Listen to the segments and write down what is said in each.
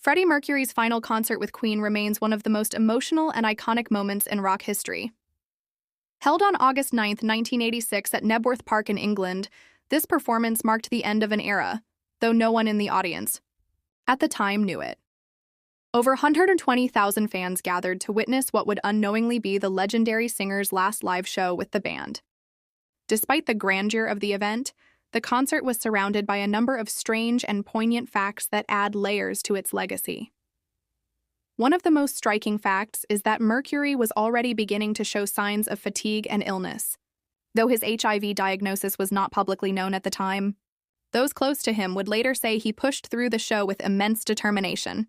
Freddie Mercury's final concert with Queen remains one of the most emotional and iconic moments in rock history. Held on August 9, 1986 at Knebworth Park in England, this performance marked the end of an era, though no one in the audience at the time knew it. Over 120,000 fans gathered to witness what would unknowingly be the legendary singer's last live show with the band. Despite the grandeur of the event, the concert was surrounded by a number of strange and poignant facts that add layers to its legacy. One of the most striking facts is that Mercury was already beginning to show signs of fatigue and illness. Though his HIV diagnosis was not publicly known at the time, those close to him would later say he pushed through the show with immense determination.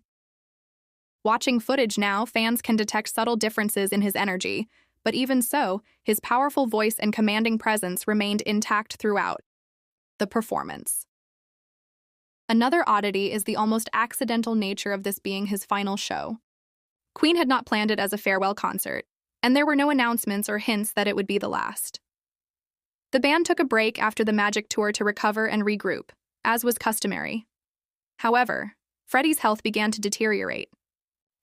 Watching footage now, fans can detect subtle differences in his energy, but even so, his powerful voice and commanding presence remained intact throughout the performance. Another oddity is the almost accidental nature of this being his final show. Queen had not planned it as a farewell concert, and there were no announcements or hints that it would be the last. The band took a break after the Magic Tour to recover and regroup, as was customary. However, Freddie's health began to deteriorate,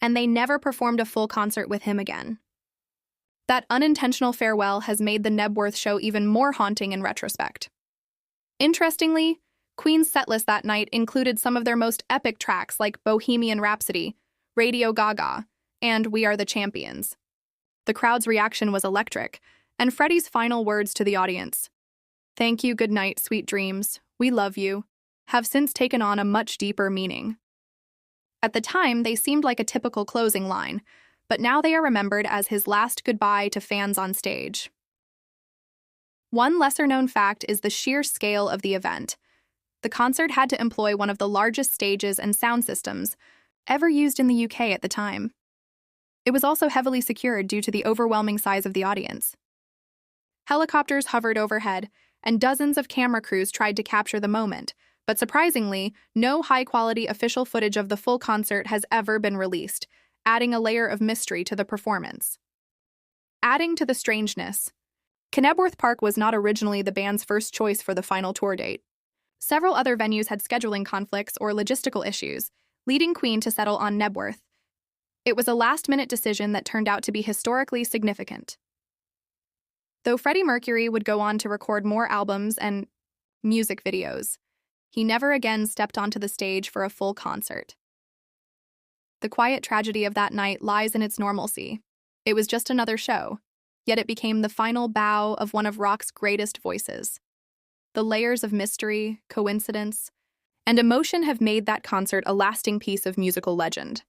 and they never performed a full concert with him again. That unintentional farewell has made the Knebworth show even more haunting in retrospect. Interestingly, Queen's setlist that night included some of their most epic tracks like Bohemian Rhapsody, Radio Gaga, and We Are the Champions. The crowd's reaction was electric, and Freddie's final words to the audience, "Thank you, good night, sweet dreams, we love you," have since taken on a much deeper meaning. At the time, they seemed like a typical closing line, but now they are remembered as his last goodbye to fans on stage. One lesser-known fact is the sheer scale of the event. The concert had to employ one of the largest stages and sound systems ever used in the UK at the time. It was also heavily secured due to the overwhelming size of the audience. Helicopters hovered overhead, and dozens of camera crews tried to capture the moment, but surprisingly, no high-quality official footage of the full concert has ever been released, adding a layer of mystery to the performance. Adding to the strangeness, Knebworth Park was not originally the band's first choice for the final tour date. Several other venues had scheduling conflicts or logistical issues, leading Queen to settle on Knebworth. It was a last-minute decision that turned out to be historically significant. Though Freddie Mercury would go on to record more albums and music videos, he never again stepped onto the stage for a full concert. The quiet tragedy of that night lies in its normalcy. It was just another show, yet it became the final bow of one of rock's greatest voices. The layers of mystery, coincidence, and emotion have made that concert a lasting piece of musical legend.